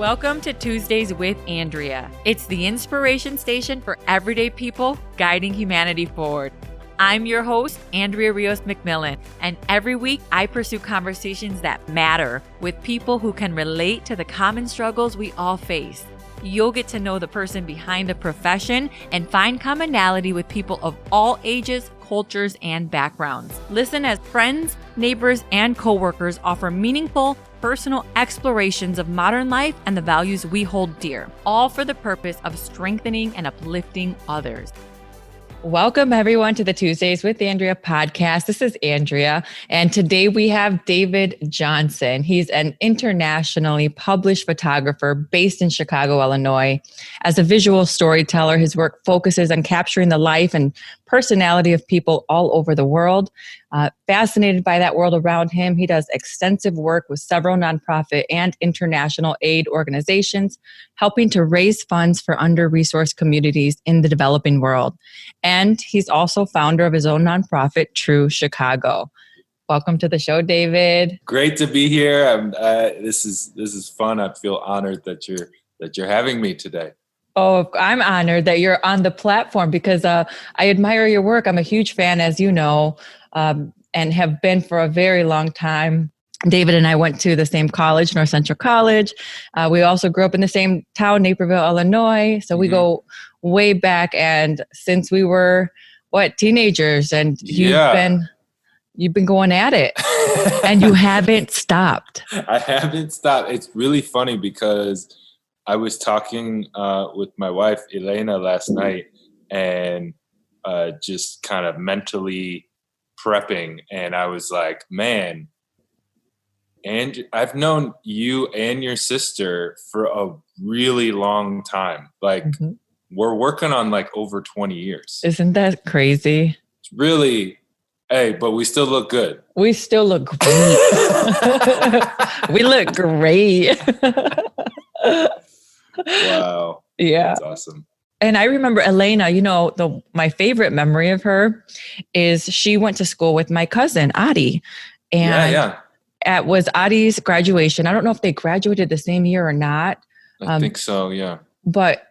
Welcome to Tuesdays with Andrea. It's the inspiration station for everyday people guiding humanity forward. I'm your host, Andrea Rios McMillan, and every week I pursue conversations that matter with people who can relate to the common struggles we all face. You'll get to know the person behind the profession and find commonality with people of all ages, cultures, and backgrounds. Listen as friends, neighbors, and coworkers offer meaningful, personal explorations of modern life and the values we hold dear, all for the purpose of strengthening and uplifting others. Welcome, everyone, to the Tuesdays with Andrea podcast. This is Andrea, and today we have David Johnson. He's an internationally published photographer based in Chicago, Illinois. As a visual storyteller, his work focuses on capturing the life and personality of people all over the world. Fascinated by that world around him, he does extensive work with several nonprofit and international aid organizations, helping to raise funds for under-resourced communities in the developing world. And he's also founder of his own nonprofit, True Chicago. Welcome to the show, David. Great to be here. This is fun. I feel honored that you're having me today. Oh, I'm honored that you're on the platform because I admire your work. I'm a huge fan, as you know, and have been for a very long time. David and I went to the same college, North Central College. We also grew up in the same town, Naperville, Illinois. So we go way back. And since we were, teenagers, and you've been going at it and you haven't stopped. I haven't stopped. It's really funny because I was talking with my wife, Elena, last night, and just kind of mentally prepping. And I was like, man, and I've known you and your sister for a really long time. Like, we're working on like over 20 years. Isn't that crazy? It's really, but we still look good. We still look great. We look great. Wow. Yeah. That's awesome. And I remember Elena, my favorite memory of her is she went to school with my cousin, Adi. And it was Adi's graduation. I don't know if they graduated the same year or not. I think so, yeah. But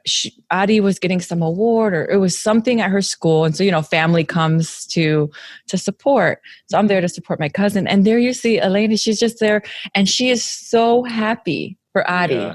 Adi was getting some award, or it was something at her school. And so, family comes to support. So I'm there to support my cousin. And there you see Elena, she's just there. And she is so happy for Adi.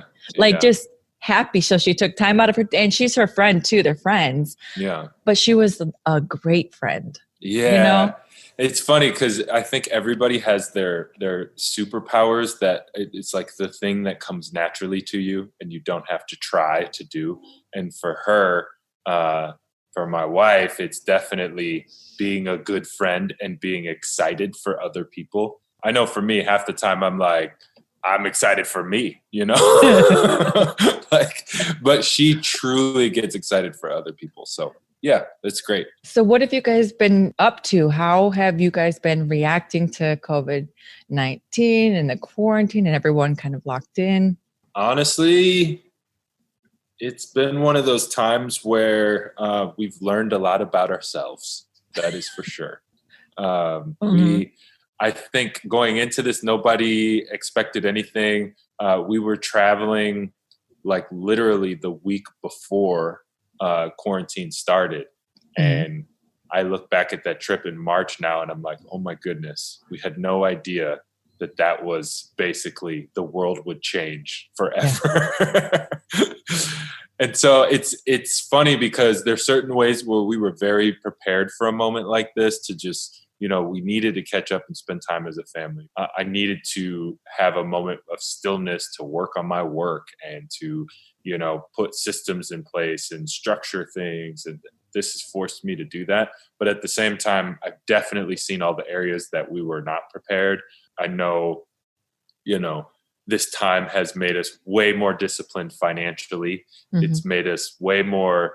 Just happy. So she took time out of her day, and she's her friend too. They're friends. Yeah. But she was a great friend. Yeah. It's funny because I think everybody has their superpowers that it's like the thing that comes naturally to you and you don't have to try to do. And for her, for my wife, it's definitely being a good friend and being excited for other people. I know for me, half the time I'm like, I'm excited for me, but she truly gets excited for other people. So yeah, that's great. So what have you guys been up to? How have you guys been reacting to COVID-19 and the quarantine and everyone kind of locked in? Honestly, it's been one of those times where we've learned a lot about ourselves. That is for sure. I think going into this, nobody expected anything. We were traveling like literally the week before quarantine started. And I look back at that trip in March now and I'm like, oh my goodness, we had no idea that was basically the world would change forever. Yeah. And so it's funny because there's certain ways where we were very prepared for a moment like this to just, we needed to catch up and spend time as a family. I needed to have a moment of stillness to work on my work and to, put systems in place and structure things. And this has forced me to do that. But at the same time, I've definitely seen all the areas that we were not prepared. I know, this time has made us way more disciplined financially. It's made us way more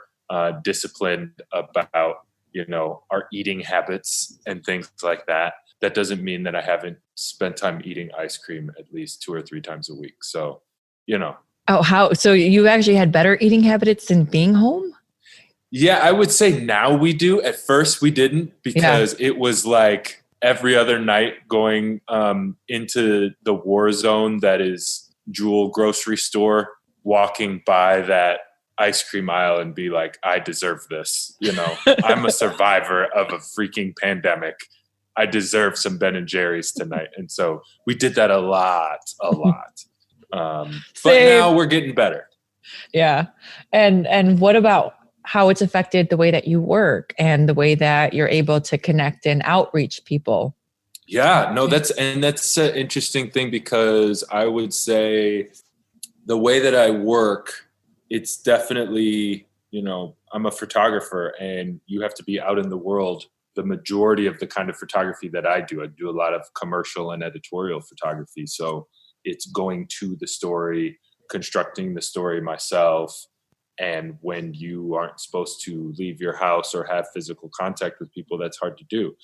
disciplined about, our eating habits and things like that. That doesn't mean that I haven't spent time eating ice cream at least 2 or 3 times a week. So, Oh, how? So you actually had better eating habits than being home? Yeah, I would say now we do. At first we didn't because it was like every other night going into the war zone that is Jewel grocery store, walking by that ice cream aisle and be like, I deserve this. You know, I'm a survivor of a freaking pandemic. I deserve some Ben and Jerry's tonight. And so we did that a lot. But now we're getting better. Yeah. And what about how it's affected the way that you work and the way that you're able to connect and outreach people? Yeah, no, that's an interesting thing, because I would say the way that I work, it's definitely, you know, I'm a photographer and you have to be out in the world. The majority of the kind of photography that I do a lot of commercial and editorial photography. So it's going to the story, constructing the story myself. And when you aren't supposed to leave your house or have physical contact with people, that's hard to do.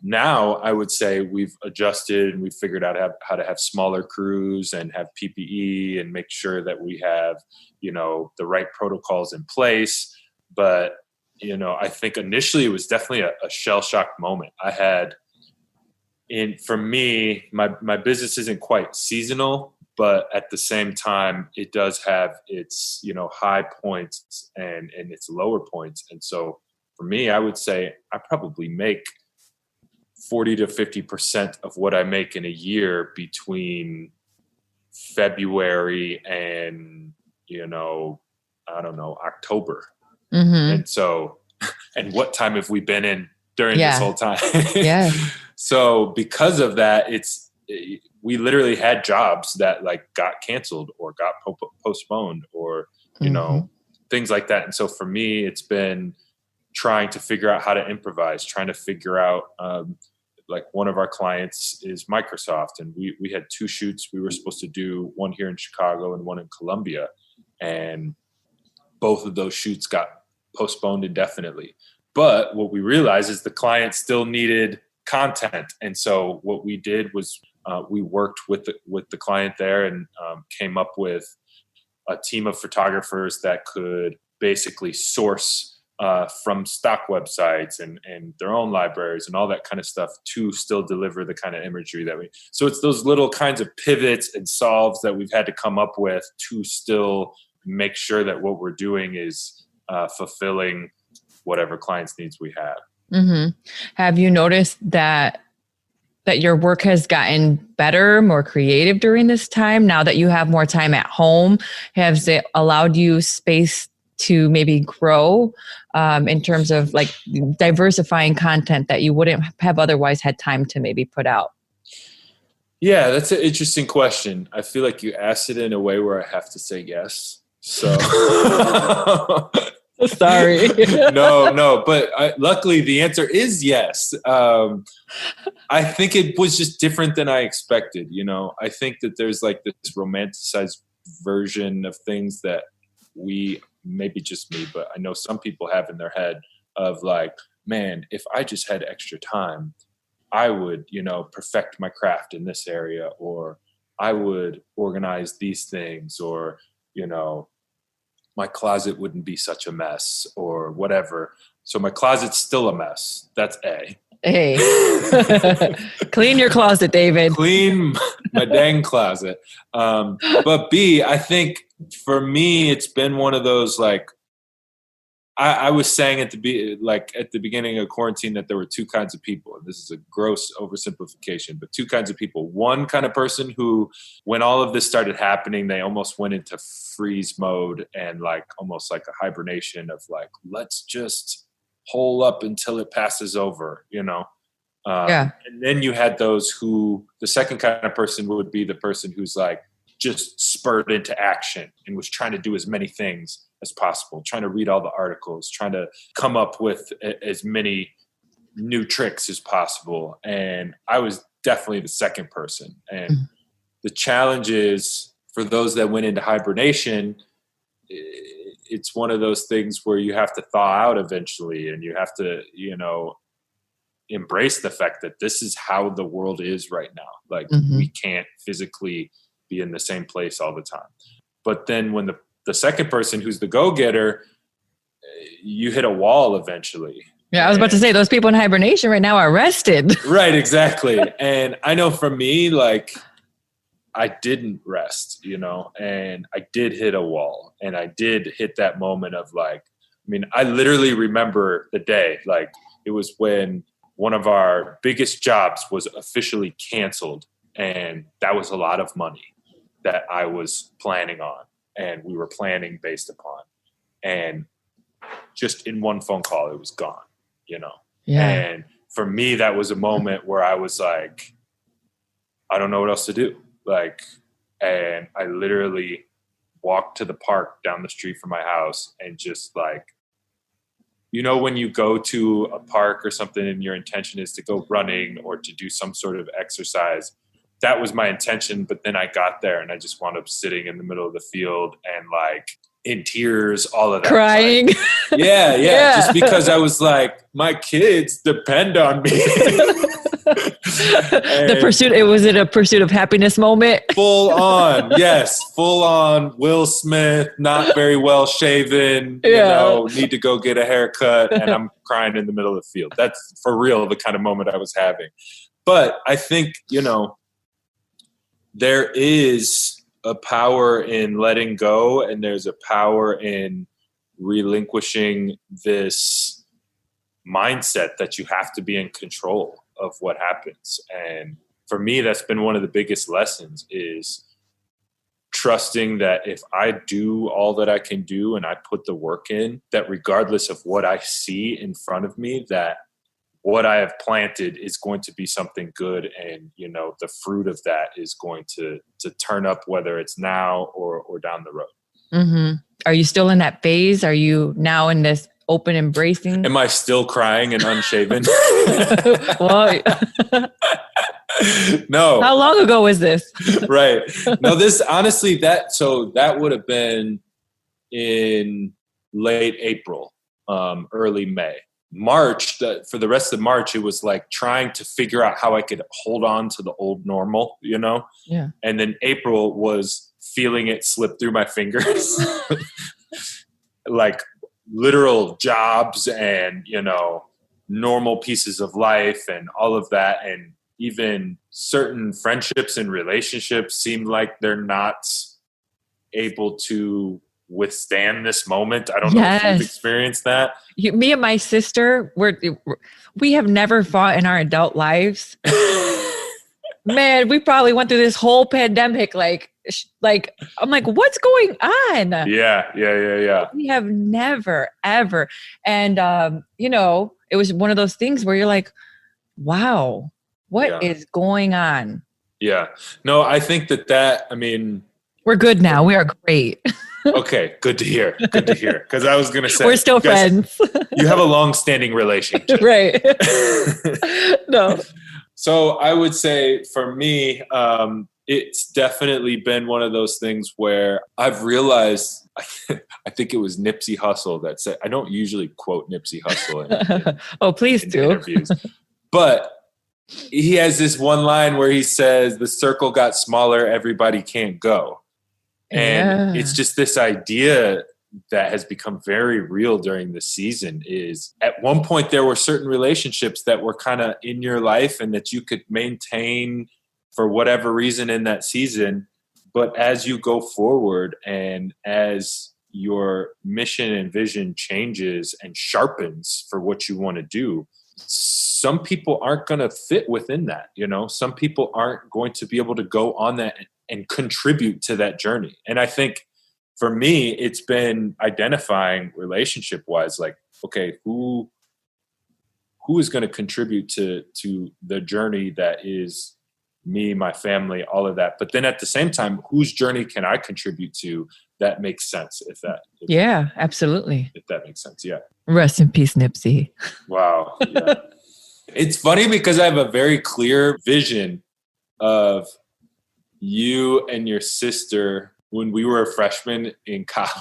Now, I would say we've adjusted and we've figured out how to have smaller crews and have PPE and make sure that we have, you know, the right protocols in place. But, you know, I think initially it was definitely a shell-shocked moment. For me, my business isn't quite seasonal, but at the same time, it does have its, you know, high points and its lower points. And so for me, I would say I probably make 40 to 50% of what I make in a year between February and, you know, I don't know, October. Mm-hmm. And so, and what time have we been in during this whole time? Yeah. So because of that, we literally had jobs that like got canceled or got postponed or, you know, things like that. And so for me, it's been trying to figure out how to improvise, trying to figure out, like one of our clients is Microsoft, and we had 2 shoots. We were supposed to do one here in Chicago and one in Columbia, and both of those shoots got postponed indefinitely. But what we realized is the client still needed content. And so what we did was we worked with the client there and came up with a team of photographers that could basically source from stock websites and their own libraries and all that kind of stuff to still deliver the kind of imagery so it's those little kinds of pivots and solves that we've had to come up with to still make sure that what we're doing is fulfilling whatever clients' needs we have. Mm-hmm. Have you noticed that your work has gotten better, more creative during this time? Now that you have more time at home, has it allowed you space to maybe grow in terms of like diversifying content that you wouldn't have otherwise had time to maybe put out? Yeah, that's an interesting question. I feel like you asked it in a way where I have to say yes. So sorry. No, but luckily the answer is yes. I think it was just different than I expected. You know, I think that there's like this romanticized version of things that maybe just me, but I know some people have in their head of like, man, if I just had extra time, I would, you know, perfect my craft in this area, or I would organize these things, or, you know, my closet wouldn't be such a mess or whatever. So my closet's still a mess. That's A. Hey, clean your closet, David. Clean my dang closet. But B, I think for me, it's been one of those, like, I was saying at the beginning of quarantine that there were 2 kinds of people. And this is a gross oversimplification, but 2 kinds of people. One kind of person who, when all of this started happening, they almost went into freeze mode and like almost like a hibernation of like, let's just hole up until it passes over, you know? And then you had those who, the second kind of person would be the person who's like just spurred into action and was trying to do as many things as possible, trying to read all the articles, trying to come up with as many new tricks as possible. And I was definitely the second person. And the challenge is for those that went into hibernation, it's one of those things where you have to thaw out eventually, and you have to, you know, embrace the fact that this is how the world is right now. Like we can't physically be in the same place all the time. But then when the second person, who's the go-getter, you hit a wall eventually. Yeah, I was about to say, those people in hibernation right now are rested. Right, exactly. And I know for me, like, I didn't rest, and I did hit a wall, and I did hit that moment of like, I literally remember the day, like it was when one of our biggest jobs was officially canceled, and that was a lot of money that I was planning on, and we were planning based upon, and just in one phone call, it was gone, Yeah. And for me, that was a moment where I was like, I don't know what else to do. Like, and I literally walked to the park down the street from my house and just like, when you go to a park or something and your intention is to go running or to do some sort of exercise, that was my intention. But then I got there and I just wound up sitting in the middle of the field and like in tears, all of that. Crying. Like, yeah. Just because I was like, my kids depend on me. Was it a pursuit of happiness moment? Full on. Yes. Full on Will Smith, not very well shaven, need to go get a haircut. And I'm crying in the middle of the field. That's for real the kind of moment I was having. But I think, there is a power in letting go, and there's a power in relinquishing this mindset that you have to be in control of what happens. And for me, that's been one of the biggest lessons, is trusting that if I do all that I can do and I put the work in, that regardless of what I see in front of me, that what I have planted is going to be something good. And, the fruit of that is going to turn up, whether it's now or down the road. Mm-hmm. Are you still in that phase? Are you now in this open embracing? Am I still crying and unshaven? Well, no. How long ago was this? Right. No, honestly, that would have been in late April, early May. March, for the rest of March, it was like trying to figure out how I could hold on to the old normal, Yeah. And then April was feeling it slip through my fingers, like literal jobs and, normal pieces of life and all of that. And even certain friendships and relationships seemed like they're not able to withstand this moment. I don't know if you've experienced that. Me and my sister, we have never fought in our adult lives. Man, we probably went through this whole pandemic. Like I'm like, what's going on? Yeah. We have never, ever. And, it was one of those things where you're like, wow, what is going on? Yeah. No, I think that, we're good now. We are great. Okay. Good to hear. Because I was going to say, we're still friends. You have a long-standing relationship. Right. No. So I would say for me, it's definitely been one of those things where I've realized, I think it was Nipsey Hussle that said, I don't usually quote Nipsey Hussle oh, please do. Interviews, but he has this one line where he says, the circle got smaller, everybody can't go. And it's just this idea that has become very real during this season is at one point there were certain relationships that were kind of in your life and that you could maintain for whatever reason in that season. But as you go forward and as your mission and vision changes and sharpens for what you want to do, some people aren't going to fit within that. Some people aren't going to be able to go on that and contribute to that journey. And I think for me, it's been identifying relationship wise, like, okay, who is going to contribute to the journey that is me, my family, all of that. But then at the same time, whose journey can I contribute to that makes sense? Yeah, absolutely. If that makes sense. Yeah. Rest in peace, Nipsey. Wow. Yeah. It's funny because I have a very clear vision of you and your sister when we were a freshman in college.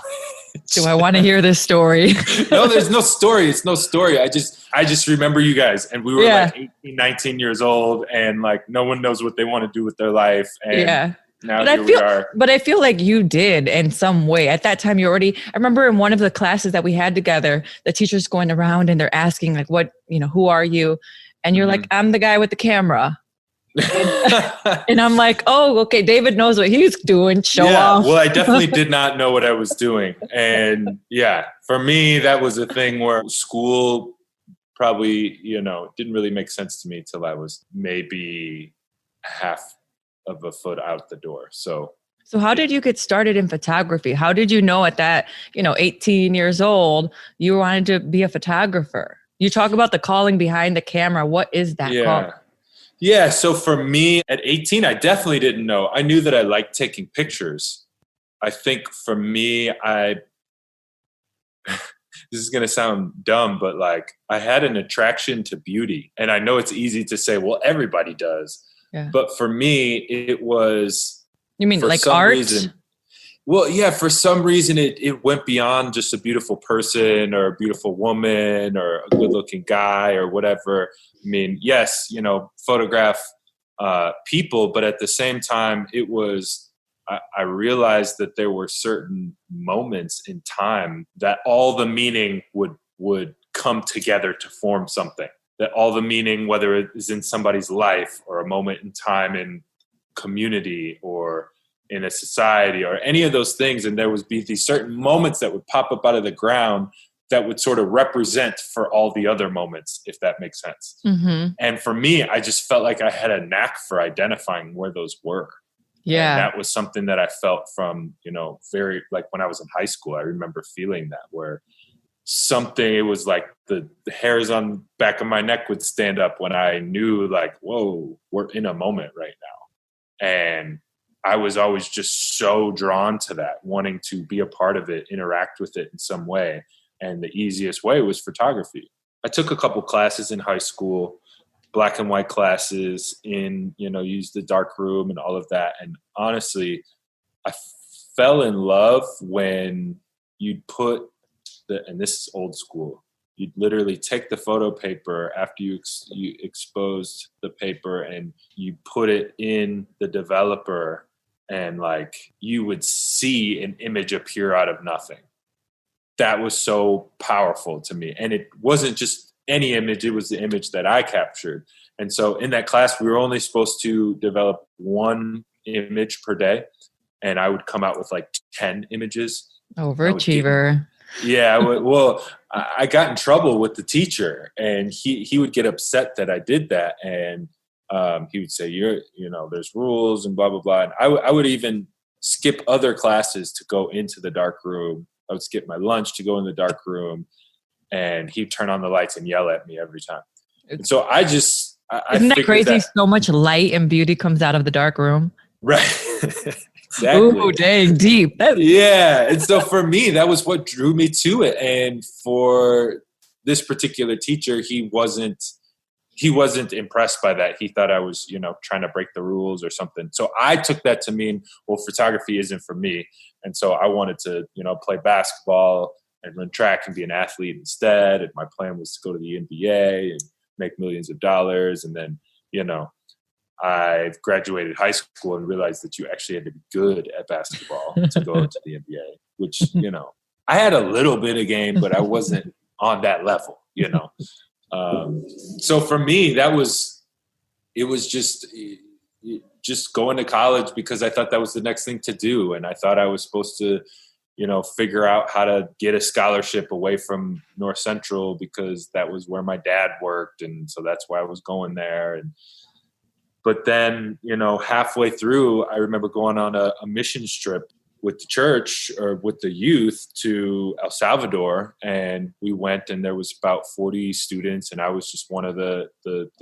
Do I want to hear this story? No, there's no story. It's no story. I just remember you guys, and we were like 18, 19 years old, and like no one knows what they want to do with their life. And now we are. But I feel like you did in some way. At that time, I remember in one of the classes that we had together, the teacher's going around and they're asking like, what, who are you? And you're like, I'm the guy with the camera. And I'm like, oh, okay, David knows what he's doing. Show off. Well, I definitely did not know what I was doing. And yeah, for me, that was a thing where school probably, didn't really make sense to me till I was maybe half of a foot out the door. So how did you get started in photography? How did you know at that, 18 years old, you wanted to be a photographer? You talk about the calling behind the camera. What is that called? Yeah. So for me at 18, I definitely didn't know. I knew that I liked taking pictures. I think for me, this is going to sound dumb, but like I had an attraction to beauty. And I know it's easy to say, well, everybody does. Yeah. But for me, it was... You mean like art? Well, yeah, for some reason it went beyond just a beautiful person or a beautiful woman or a good looking guy or whatever. I mean, yes, photograph people, but at the same time, I realized that there were certain moments in time that all the meaning would come together to form something. That all the meaning, whether it is in somebody's life or a moment in time in community or in a society or any of those things, and there would be these certain moments that would pop up out of the ground that would sort of represent for all the other moments, if that makes sense. Mm-hmm. And for me, I just felt like I had a knack for identifying where those were. Yeah. And that was something that I felt from, very, like when I was in high school, I remember feeling that where it was like the hairs on the back of my neck would stand up when I knew like, whoa, we're in a moment right now. And I was always just so drawn to that, wanting to be a part of it, interact with it in some way. And the easiest way was photography. I took a couple classes in high school, black and white classes used the dark room and all of that. And honestly, I fell in love when you'd put and this is old school, you'd literally take the photo paper after you exposed the paper and you put it in the developer and like you would see an image appear out of nothing. That was so powerful to me. And it wasn't just any image, it was the image that I captured. And so in that class, we were only supposed to develop one image per day. And I would come out with like 10 images. Overachiever. Yeah, well, I got in trouble with the teacher, and he would get upset that I did that, and he would say, there's rules and blah blah blah. And I would even skip other classes to go into the dark room. I would skip my lunch to go in the dark room, and he'd turn on the lights and yell at me every time. And so isn't that crazy? So much light and beauty comes out of the dark room, right? Exactly. Ooh, dang, deep. Yeah. And so for me, that was what drew me to it. And for this particular teacher, he wasn't impressed by that. He thought I was, trying to break the rules or something. So I took that to mean, well, photography isn't for me. And so I wanted to, play basketball and run track and be an athlete instead. And my plan was to go to the NBA and make millions of dollars. And then, I graduated high school and realized that you actually had to be good at basketball to go to the NBA, which, I had a little bit of game, but I wasn't on that level, So for me, it was just going to college because I thought that was the next thing to do. And I thought I was supposed to, figure out how to get a scholarship away from North Central because that was where my dad worked. And so that's why I was going there. But then, halfway through, I remember going on a missions trip with the church or with the youth to El Salvador. And we went and there was about 40 students. And I was just one of the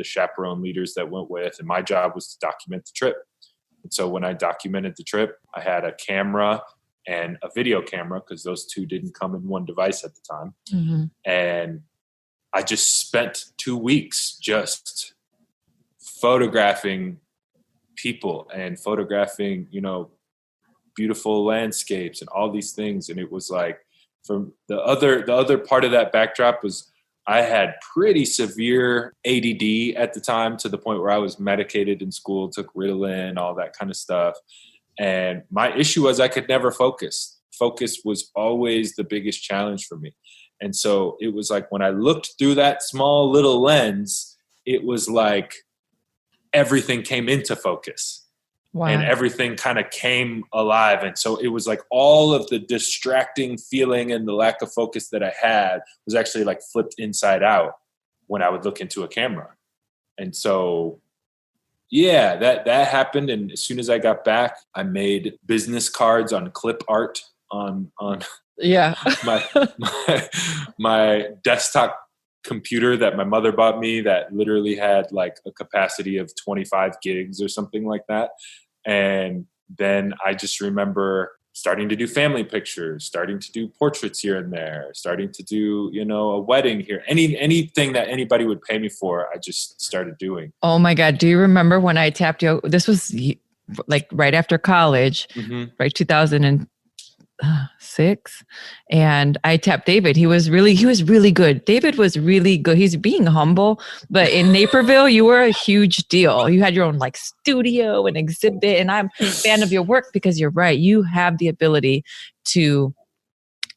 chaperone leaders that went with. And my job was to document the trip. And so when I documented the trip, I had a camera and a video camera because those two didn't come in one device at the time. Mm-hmm. And I just spent 2 weeks just photographing people and photographing, beautiful landscapes and all these things. And it was like, from the other part of that backdrop was I had pretty severe ADD at the time to the point where I was medicated in school, took Ritalin, all that kind of stuff. And my issue was I could never focus. Focus was always the biggest challenge for me. And so it was like when I looked through that small little lens, it was like everything came into focus. Wow. And everything kind of came alive. And so it was like all of the distracting feeling and the lack of focus that I had was actually like flipped inside out when I would look into a camera. And so, yeah, that happened. And as soon as I got back, I made business cards on clip art on yeah. my desktop computer that my mother bought me that literally had like a capacity of 25 gigs or something like that. And then I just remember starting to do family pictures, starting to do portraits here and there, starting to do, a wedding here, anything that anybody would pay me for, I just started doing. Oh my God. Do you remember when I tapped you? This was like right after college, right? 2006. And I tapped David. He was really good. David was really good. He's being humble, but in Naperville, you were a huge deal. You had your own like studio and exhibit, and I'm a fan of your work because you're right. You have the ability to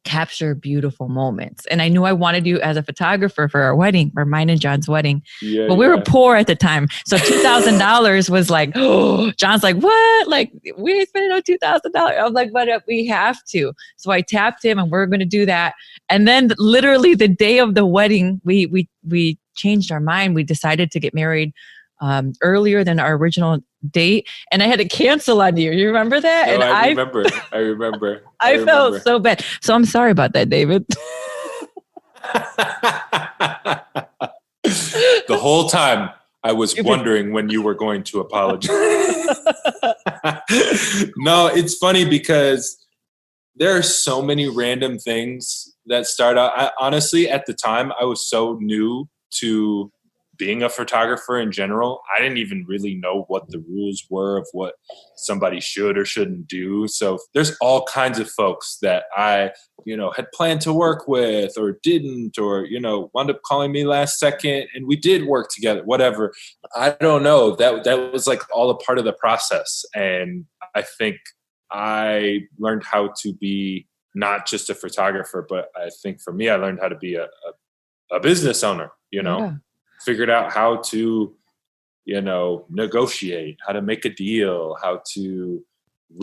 capture beautiful moments. And I knew I wanted you as a photographer for our wedding, or mine and John's wedding. Yeah, but we were poor at the time. So $2,000 was like, oh, John's like, what? Like, we ain't spending no $2,000. I was like, but we have to. So I tapped him and we're going to do that. And then literally the day of the wedding, we changed our mind. We decided to get married earlier than our original date, and I had to cancel on you. You remember that? No, and I remember. I felt so bad. So I'm sorry about that, David. The whole time I was wondering when you were going to apologize. No, it's funny because there are so many random things that start out. Honestly, at the time, I was so new to being a photographer in general. I didn't even really know what the rules were of what somebody should or shouldn't do. So there's all kinds of folks that I, had planned to work with or didn't, or, wound up calling me last second and we did work together, whatever. I don't know. That was like all a part of the process. And I think I learned how to be not just a photographer, but I think for me, I learned how to be a business owner, Yeah. Figured out how to, negotiate, how to make a deal, how to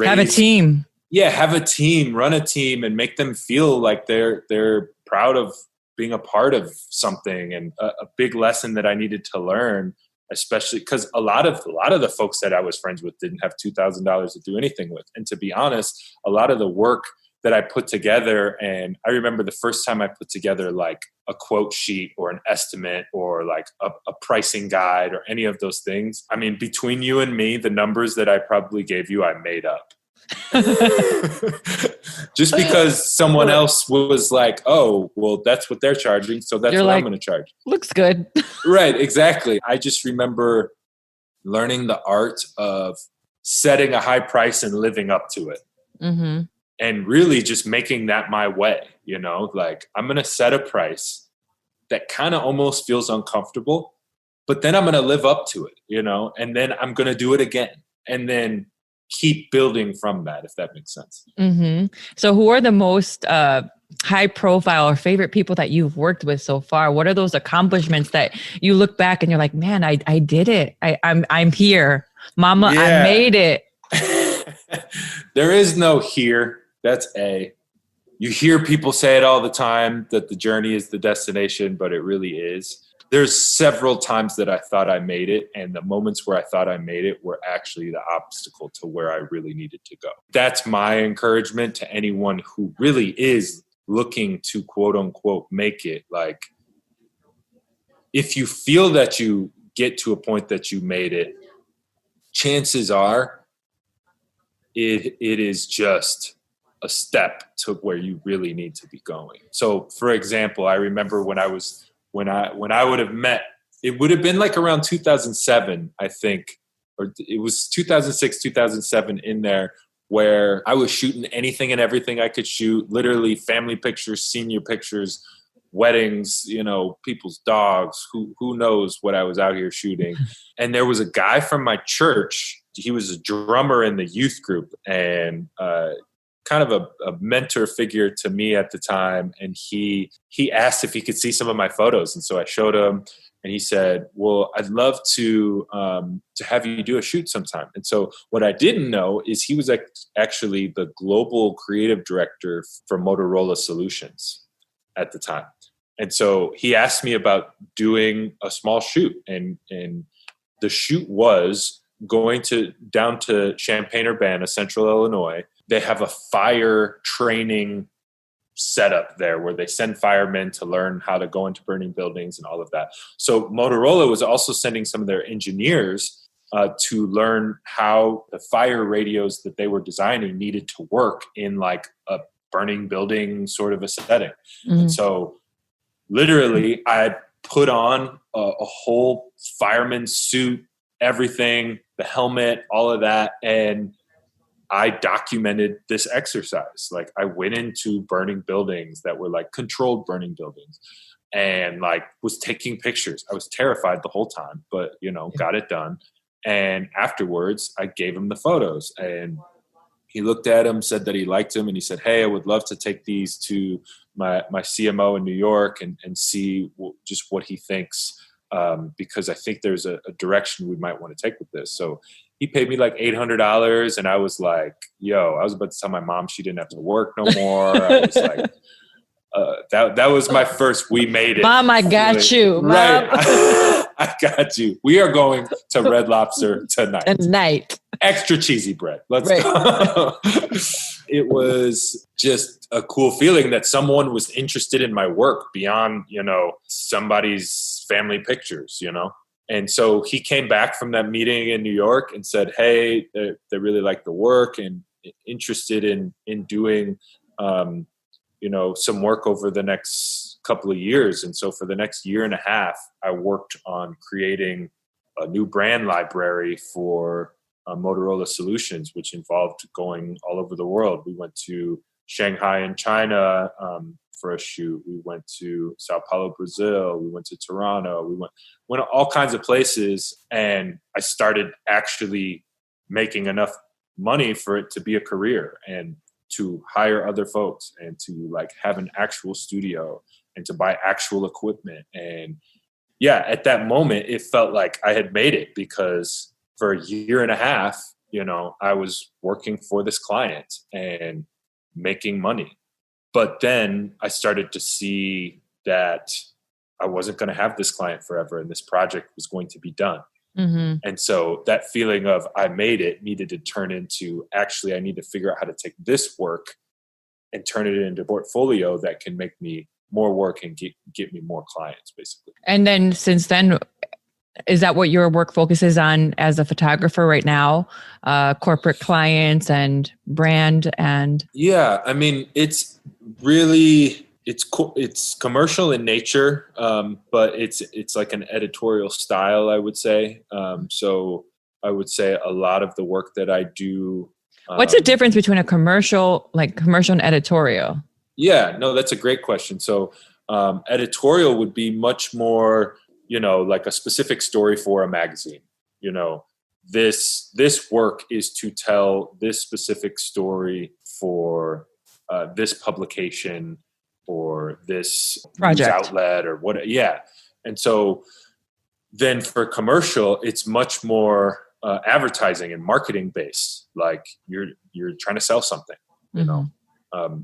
have a team. Yeah, have a team, run a team, and make them feel like they're proud of being a part of something. And a big lesson that I needed to learn, especially because a lot of the folks that I was friends with didn't have $2,000 to do anything with. And to be honest, a lot of the work that I put together, and I remember the first time I put together like a quote sheet or an estimate or like a pricing guide or any of those things. I mean, between you and me, the numbers that I probably gave you, I made up. Just because someone else was like, oh, well, that's what they're charging, so that's what I'm going to charge. Looks good. Right, exactly. I just remember learning the art of setting a high price and living up to it. Mm-hmm. And really just making that my way, like I'm going to set a price that kind of almost feels uncomfortable, but then I'm going to live up to it, and then I'm going to do it again and then keep building from that, if that makes sense. Mm-hmm. So who are the most high profile or favorite people that you've worked with so far? What are those accomplishments that you look back and you're like, man, I did it. I'm here. Mama, yeah. I made it. There is no here. That's you hear people say it all the time that the journey is the destination, but it really is. There's several times that I thought I made it, and the moments where I thought I made it were actually the obstacle to where I really needed to go. That's my encouragement to anyone who really is looking to quote unquote make it. Like, if you feel that you get to a point that you made it, chances are it is just a step to where you really need to be going. So, for example, I remember when I would have met, it would have been like around 2007, I think, or it was 2006, 2007 in there, where I was shooting anything and everything I could shoot, literally family pictures, senior pictures, weddings, people's dogs, who knows what I was out here shooting. And there was a guy from my church. He was a drummer in the youth group and kind of a mentor figure to me at the time. And he asked if he could see some of my photos. And so I showed him, And he said, well, I'd love to have you do a shoot sometime. And so what I didn't know is he was actually the global creative director for Motorola Solutions at the time. And so he asked me about doing a small shoot. And the shoot was going down to Champaign-Urbana, Central Illinois. They have a fire training setup there where they send firemen to learn how to go into burning buildings and all of that. So Motorola was also sending some of their engineers to learn how the fire radios that they were designing needed to work in like a burning building sort of a setting. Mm-hmm. And so literally I put on a whole fireman suit, everything, the helmet, all of that. And I documented this exercise. Like I went into burning buildings that were like controlled burning buildings and like was taking pictures. I was terrified the whole time, but got it done. And afterwards I gave him the photos and he looked at them, said that he liked them. And he said, hey, I would love to take these to my CMO in New York and see just what he thinks. Because I think there's a direction we might want to take with this. So he paid me like $800 and I was like, I was about to tell my mom she didn't have to work no more. I was like, that was my first, we made it. Mom, I got you. Right. I got you. We are going to Red Lobster tonight. Extra cheesy bread. Let's go. It was just a cool feeling that someone was interested in my work beyond, somebody's family pictures, And so he came back from that meeting in New York and said, hey, they really like the work and interested in doing, some work over the next couple of years. And so for the next year and a half, I worked on creating a new brand library for Motorola Solutions, which involved going all over the world. We went to Shanghai in China for a shoot. We went to Sao Paulo, Brazil. We went to Toronto. We went all kinds of places. And I started actually making enough money for it to be a career and to hire other folks and to like have an actual studio and to buy actual equipment. And yeah, at that moment, it felt like I had made it because for a year and a half, I was working for this client and making money. But then I started to see that I wasn't going to have this client forever and this project was going to be done. Mm-hmm. And so that feeling of I made it needed to turn into actually I need to figure out how to take this work and turn it into a portfolio that can make me more work and get me more clients, basically. And then since then, is that what your work focuses on as a photographer right now? Corporate clients and brand and... Yeah, I mean, it's really, it's commercial in nature, but it's like an editorial style, I would say. So I would say a lot of the work that I do... What's the difference between a commercial and editorial? Yeah, no, that's a great question. So editorial would be much more... like a specific story for a magazine. This work is to tell this specific story for this publication or this project news outlet or what. Yeah. And so then for commercial, it's much more advertising and marketing based. Like you're trying to sell something,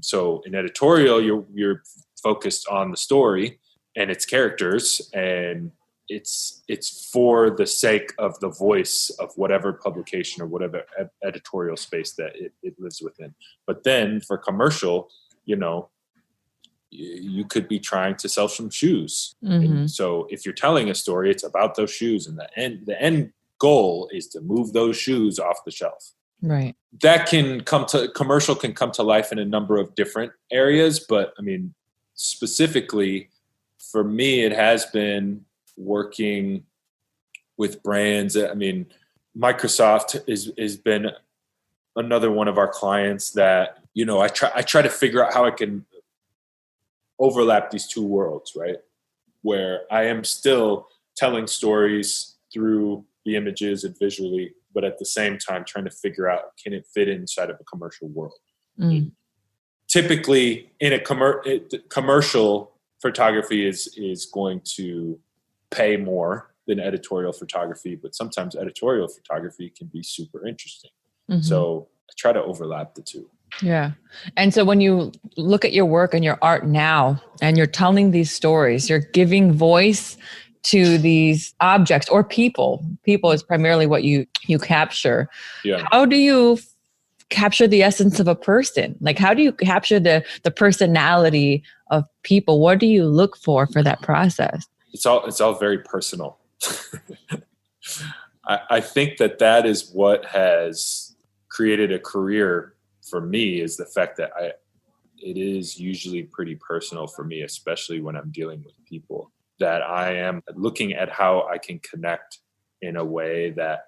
so in editorial, you're focused on the story and its characters, and it's for the sake of the voice of whatever publication or whatever editorial space that it lives within. But then for commercial, you could be trying to sell some shoes. Mm-hmm. And so if you're telling a story, it's about those shoes, and the end goal is to move those shoes off the shelf. Right. That commercial can come to life in a number of different areas, but I mean, specifically for me, it has been working with brands. I mean, Microsoft has been another one of our clients that, I try to figure out how I can overlap these two worlds, right? Where I am still telling stories through the images and visually, but at the same time trying to figure out, can it fit inside of a commercial world? Mm. Typically in a commercial, photography is going to pay more than editorial photography, but sometimes editorial photography can be super interesting. Mm-hmm. So I try to overlap the two. Yeah. And so when you look at your work and your art now, and you're telling these stories, you're giving voice to these objects or people. People is primarily what you capture. Yeah. How do you capture the essence of a person? Like, how do you capture the personality of people? What do you look for that process? It's all very personal. I think that is what has created a career for me, is the fact that it is usually pretty personal for me, especially when I'm dealing with people, that I am looking at how I can connect in a way that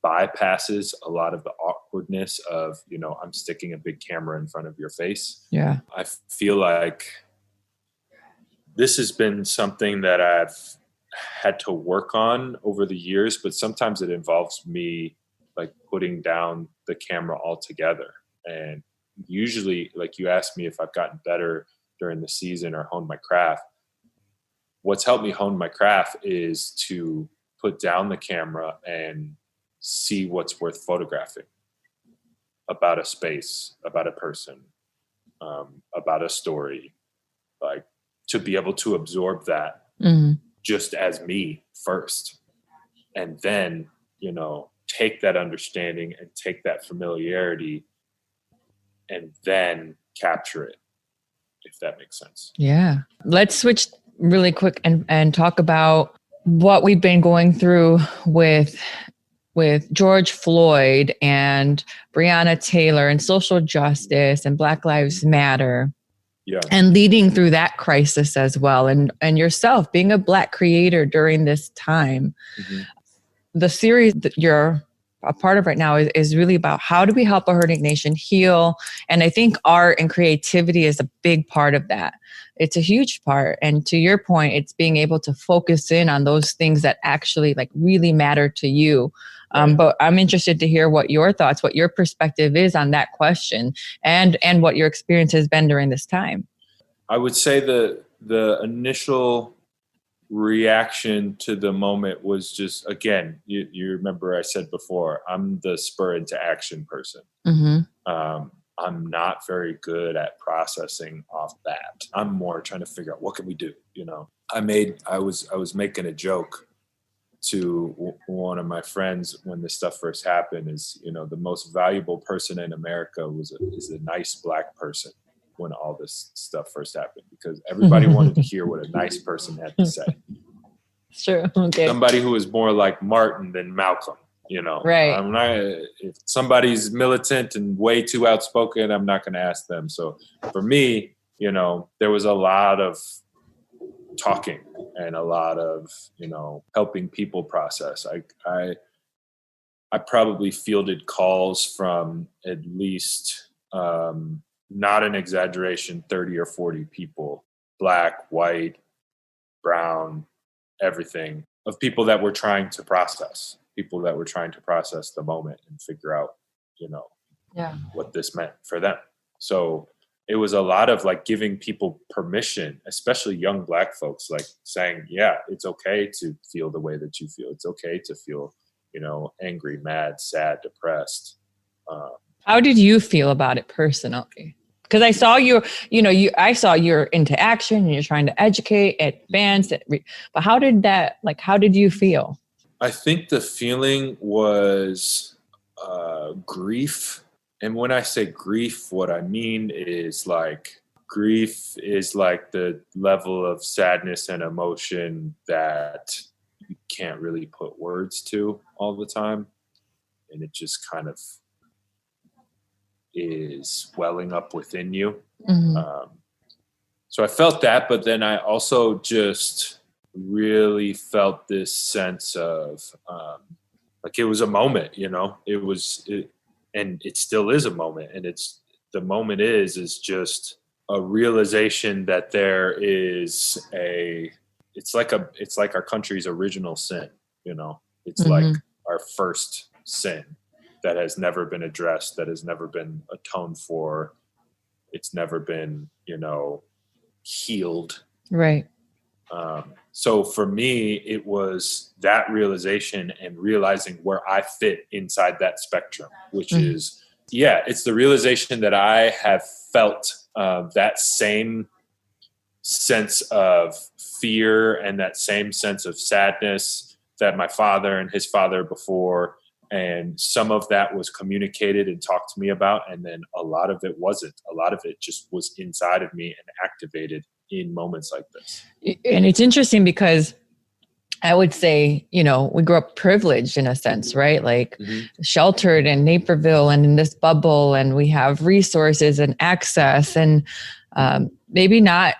bypasses a lot of the awkwardness of, I'm sticking a big camera in front of your face. Yeah. I feel like this has been something that I've had to work on over the years, but sometimes it involves me like putting down the camera altogether. And usually, like, you asked me if I've gotten better during the season or honed my craft. What's helped me hone my craft is to put down the camera and see what's worth photographing about a space, about a person, about a story, like to be able to absorb that just as me first. And then, take that understanding and take that familiarity and then capture it, if that makes sense. Yeah. Let's switch really quick and talk about what we've been going through with George Floyd and Breonna Taylor and social justice and Black Lives Matter. Yeah. And leading through that crisis as well. And yourself being a Black creator during this time. Mm-hmm. The series that you're a part of right now is really about how do we help a hurting nation heal? And I think art and creativity is a big part of that. It's a huge part. And to your point, it's being able to focus in on those things that actually like really matter to you. But I'm interested to hear what your thoughts, what your perspective is on that question and what your experience has been during this time. I would say the initial reaction to the moment was just, again, you remember I said before, I'm the spur into action person. Mm-hmm. I'm not very good at processing off that. I'm more trying to figure out what can we do. I was making a joke to one of my friends when this stuff first happened is, the most valuable person in America is a nice Black person when all this stuff first happened, because everybody wanted to hear what a nice person had to say. It's true. Okay. Somebody who is more like Martin than Malcolm, Right. I'm not, if somebody's militant and way too outspoken, I'm not going to ask them. So for me, there was a lot of talking and a lot of, helping people process. I probably fielded calls from at least, not an exaggeration, 30 or 40 people, Black, white, brown, everything, of people that were trying to process the moment and figure out, what this meant for them. So it was a lot of like giving people permission, especially young Black folks, like saying, yeah, it's okay to feel the way that you feel. It's okay to feel, angry, mad, sad, depressed. How did you feel about it personally? Because I saw I saw you're into action and you're trying to educate, advance, but how did you feel? I think the feeling was grief. And when I say grief, what I mean is like grief is like the level of sadness and emotion that you can't really put words to all the time. And it just kind of is welling up within you. Mm-hmm. So I felt that, but then I also just really felt this sense of like it was a moment, and it still is a moment. And the moment is just a realization that there is it's like our country's original sin, it's mm-hmm. like our first sin that has never been addressed, that has never been atoned for. It's never been, healed. Right. So for me, it was that realization and realizing where I fit inside that spectrum, which is, it's the realization that I have felt that same sense of fear and that same sense of sadness that my father and his father before. And some of that was communicated and talked to me about. And then a lot of it wasn't. A lot of it just was inside of me and activated in moments like this. And it's interesting because I would say, you know, we grew up privileged in a sense, right? Like sheltered in Naperville and in this bubble, and we have resources and access and maybe not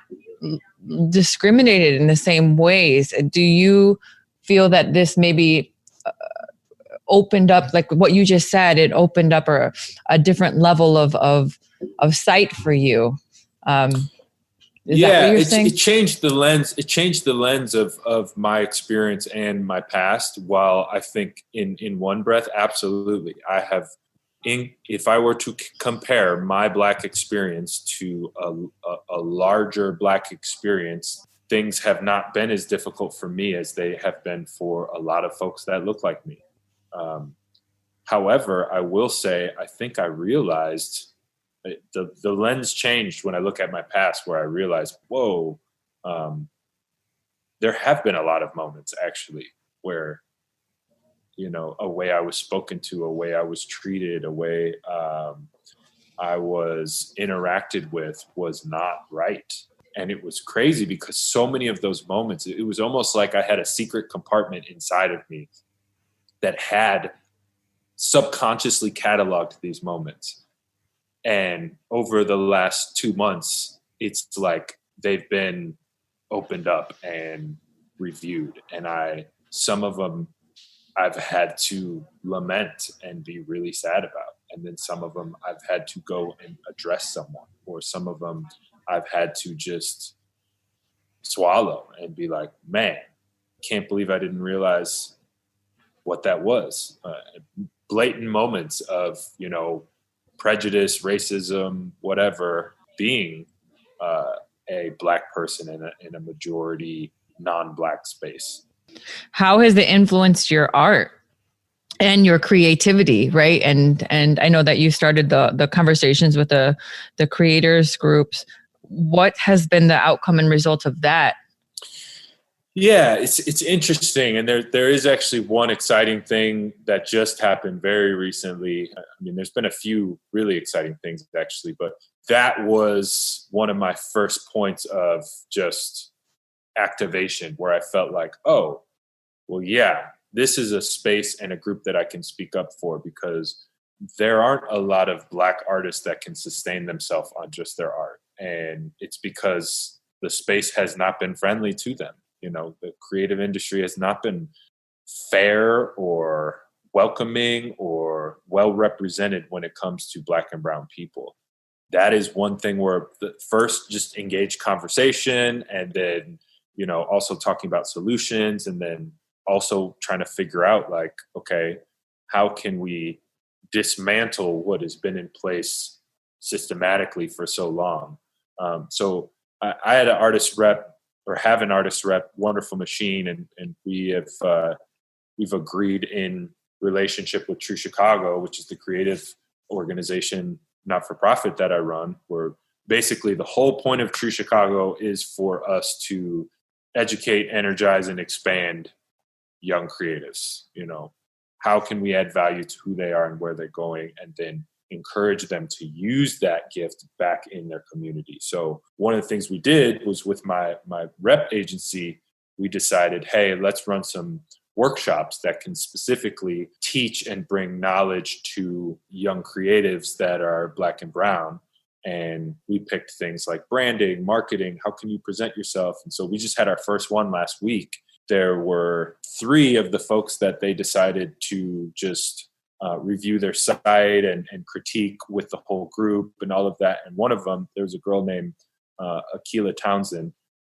discriminated in the same ways. Do you feel that this maybe opened up, like what you just said, it opened up a different level of sight for you? It changed the lens. It changed the lens of my experience and my past. While I think in one breath, absolutely, if I were to compare my Black experience to a larger Black experience, things have not been as difficult for me as they have been for a lot of folks that look like me. However, I will say, I think I realized the lens changed when I look at my past, where I realized, whoa, there have been a lot of moments actually where, you know, a way I was spoken to, a way I was treated, a way I was interacted with was not right. And it was crazy because so many of those moments, it was almost like I had a secret compartment inside of me that had subconsciously cataloged these moments. And over the last 2 months, it's like they've been opened up and reviewed. And some of them I've had to lament and be really sad about. And then some of them I've had to go and address someone, or some of them I've had to just swallow and be like, man, can't believe I didn't realize what that was. Blatant moments of, you know, prejudice, racism, whatever, being a Black person in a majority non-Black space. How has it influenced your art and your creativity, right? And I know that you started the conversations with the creators groups. What has been the outcome and result of that? Yeah, it's interesting. And there is actually one exciting thing that just happened very recently. I mean, there's been a few really exciting things actually, but that was one of my first points of just activation where I felt like, oh, well, yeah, this is a space and a group that I can speak up for, because there aren't a lot of Black artists that can sustain themselves on just their art. And it's because the space has not been friendly to them. You know, the creative industry has not been fair or welcoming or well represented when it comes to Black and brown people. That is one thing where first just engage conversation, and then, you know, also talking about solutions, and then also trying to figure out like, okay, how can we dismantle what has been in place systematically for so long? So I had an artist rep, or have an artist rep, Wonderful Machine, and we've agreed in relationship with True Chicago, which is the creative organization, not for profit that I run, where basically the whole point of True Chicago is for us to educate, energize, and expand young creatives. You know, how can we add value to who they are and where they're going, and then encourage them to use that gift back in their community. So one of the things we did was with my rep agency, we decided, hey, let's run some workshops that can specifically teach and bring knowledge to young creatives that are Black and brown. And we picked things like branding, marketing, how can you present yourself? And so we just had our first one last week. There were 3 of the folks that they decided to just review their site and critique with the whole group and all of that. And one of them, there was a girl named Akilah Townsend,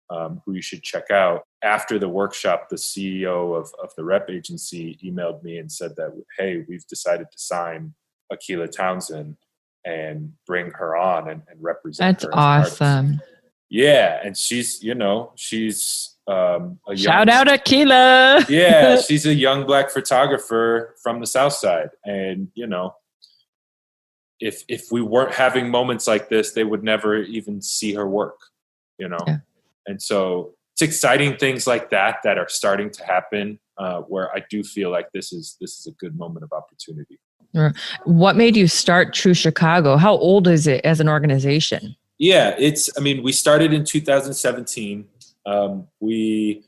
who you should check out. After the workshop, the CEO of the rep agency emailed me and said that, hey, we've decided to sign Akilah Townsend and bring her on and represent her. That's awesome. Yeah, and she's a young, Shout out Akilah. yeah, she's a young Black photographer from the South Side, and if we weren't having moments like this, they would never even see her work, Yeah. And so it's exciting things like that are starting to happen, where I do feel like this is a good moment of opportunity. What made you start True Chicago? How old is it as an organization? Yeah, we started in 2017. We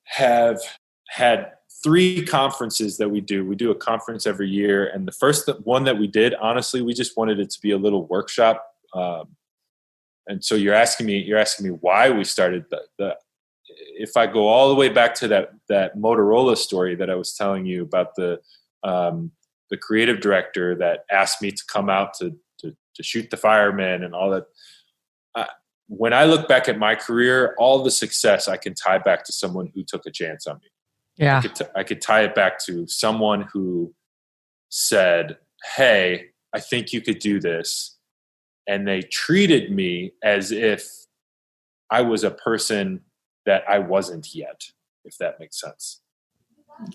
have had 3 conferences that we do. We do a conference every year. And the first one that we did, honestly, we just wanted it to be a little workshop. And so you're asking me why we started if I go all the way back to that Motorola story that I was telling you about, the creative director that asked me to come out to shoot the firemen and all that. When I look back at my career, all the success I can tie back to someone who took a chance on me. Yeah. I could tie it back to someone who said, hey, I think you could do this. And they treated me as if I was a person that I wasn't yet, if that makes sense.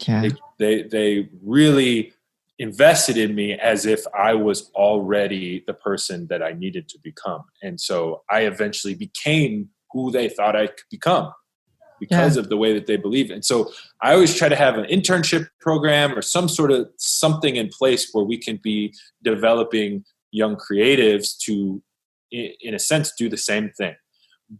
Yeah. They really invested in me as if I was already the person that I needed to become. And so I eventually became who they thought I could become because of the way that they believe. And so I always try to have an internship program or some sort of something in place where we can be developing young creatives to, in a sense, do the same thing.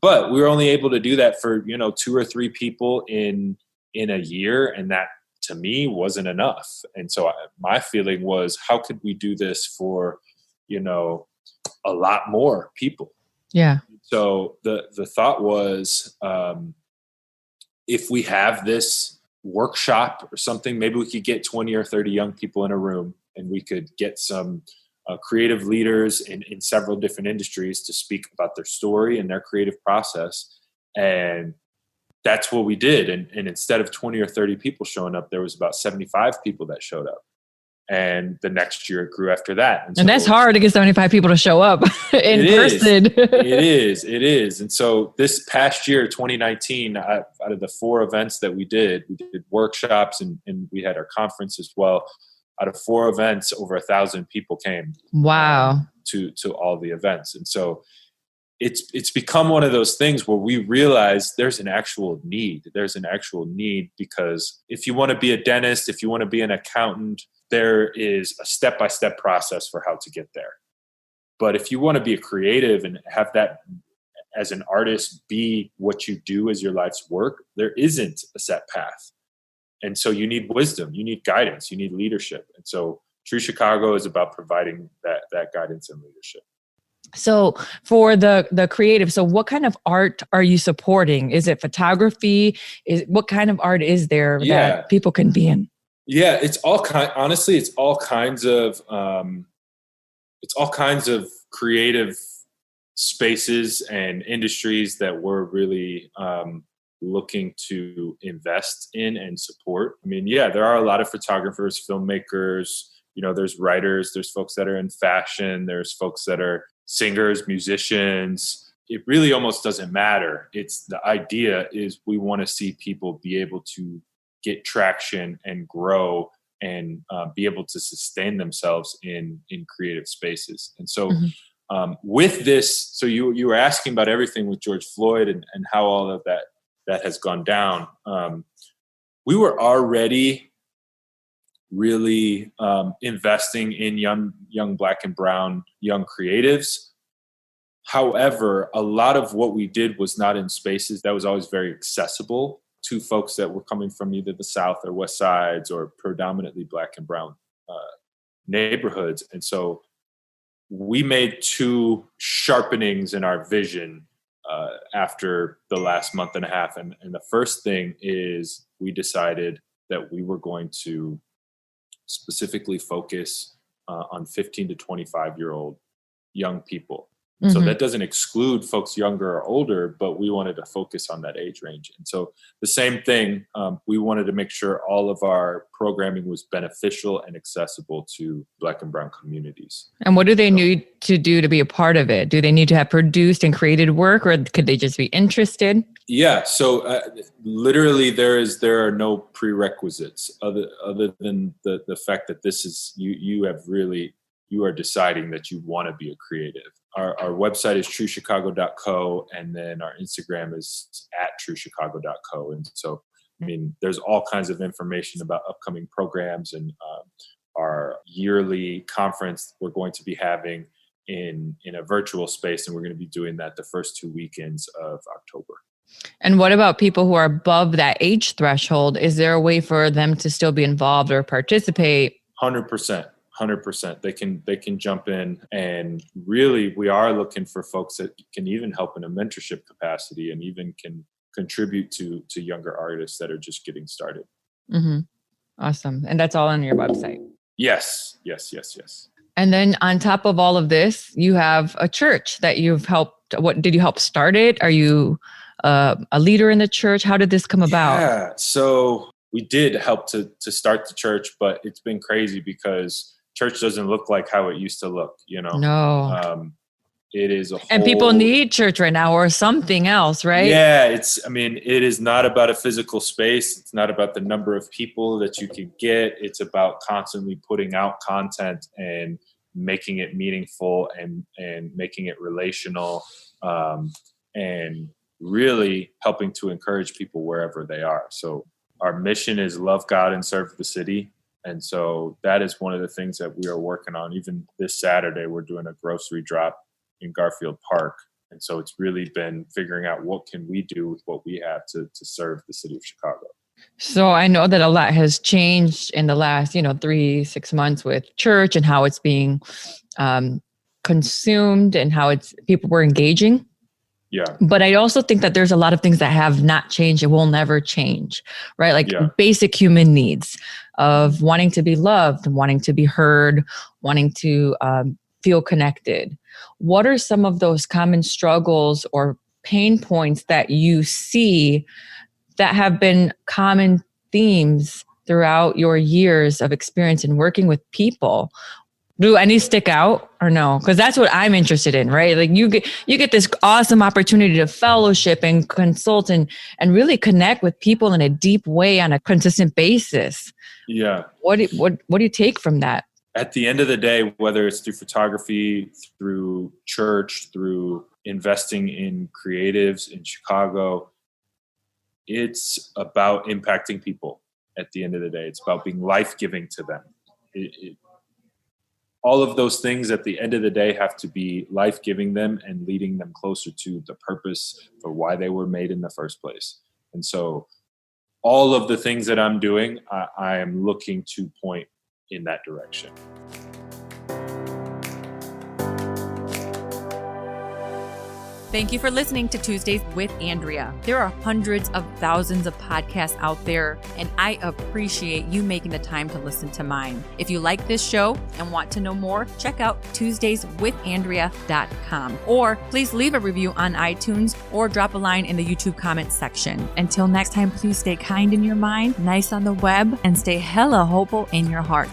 But we were only able to do that for, 2 or 3 people in a year. And that, to me, wasn't enough. And so my feeling was, how could we do this for, a lot more people? Yeah. So the thought was, if we have this workshop or something, maybe we could get 20 or 30 young people in a room, and we could get some creative leaders in several different industries to speak about their story and their creative process. And that's what we did. And instead of 20 or 30 people showing up, there was about 75 people that showed up. And the next year it grew after that. And that's hard to get 75 people to show up in person. It is. And so this past year, 2019, out of the 4 events that we did workshops and we had our conference as well. Out of 4 events, over 1,000 people came. Wow. To all the events. And so it's become one of those things where we realize there's an actual need. There's an actual need because if you want to be a dentist, if you want to be an accountant, there is a step-by-step process for how to get there. But if you want to be a creative and have that as an artist be what you do as your life's work, there isn't a set path. And so you need wisdom, you need guidance, you need leadership. And so True Chicago is about providing that guidance and leadership. So for the creative, so what kind of art are you supporting? Is it photography? What kind of art is there that people can be in? Yeah, it's all honestly, it's all kinds of creative spaces and industries that we're really looking to invest in and support. I mean, there are a lot of photographers, filmmakers, there's writers, there's folks that are in fashion, there's folks that are singers, musicians. It really almost doesn't matter. It's the idea is we want to see people be able to get traction and grow and be able to sustain themselves in creative spaces. And so with this, so you were asking about everything with George Floyd and how all of that has gone down. We were already really investing in young Black and brown young creatives. However, a lot of what we did was not in spaces that was always very accessible to folks that were coming from either the South or West Sides or predominantly Black and brown neighborhoods. And so we made 2 sharpenings in our vision after the last month and a half. And the first thing is we decided that we were going to specifically focus on 15 to 25-year-old young people. So that doesn't exclude folks younger or older, but we wanted to focus on that age range. And so the same thing, we wanted to make sure all of our programming was beneficial and accessible to Black and Brown communities. And what do they need to do to be a part of it? Do they need to have produced and created work, or could they just be interested? Yeah. So literally there are no prerequisites other than the fact that this is, you are deciding that you want to be a creative. Our website is truechicago.co, and then our Instagram is @truechicago.co. And so, I mean, there's all kinds of information about upcoming programs and our yearly conference we're going to be having in a virtual space. And we're going to be doing that the first 2 weekends of October. And what about people who are above that age threshold? Is there a way for them to still be involved or participate? 100%. They can jump in, and really we are looking for folks that can even help in a mentorship capacity and even can contribute to younger artists that are just getting started. Mm-hmm. Awesome. And that's all on your website. Yes. And then on top of all of this, you have a church that you've helped. What did you help start it? Are you a leader in the church? How did this come about? Yeah. So we did help to start the church, but it's been crazy because church doesn't look like how it used to look, No. It is a whole... And people need church right now or something else, right? Yeah, it is not about a physical space. It's not about the number of people that you can get. It's about constantly putting out content and making it meaningful and making it relational, and really helping to encourage people wherever they are. So our mission is love God and serve the city. And so that is one of the things that we are working on. Even this Saturday, we're doing a grocery drop in Garfield Park. And so it's really been figuring out what can we do with what we have to serve the city of Chicago. So I know that a lot has changed in the last, 3-6 months with church and how it's being consumed and how people were engaging. Yeah. But I also think that there's a lot of things that have not changed and will never change, right? Like basic human needs of wanting to be loved, wanting to be heard, wanting to feel connected. What are some of those common struggles or pain points that you see that have been common themes throughout your years of experience in working with people? Do any stick out or no? Because that's what I'm interested in, right? Like you get this awesome opportunity to fellowship and consult and really connect with people in a deep way on a consistent basis. Yeah. What do you take from that? At the end of the day, whether it's through photography, through church, through investing in creatives in Chicago, it's about impacting people. At the end of the day, it's about being life-giving to them. All of those things at the end of the day have to be life-giving them and leading them closer to the purpose for why they were made in the first place. And so all of the things that I'm doing, I am looking to point in that direction. Thank you for listening to Tuesdays with Andrea. There are hundreds of thousands of podcasts out there, and I appreciate you making the time to listen to mine. If you like this show and want to know more, check out TuesdaysWithAndrea.com, or please leave a review on iTunes or drop a line in the YouTube comments section. Until next time, please stay kind in your mind, nice on the web, and stay hella hopeful in your heart.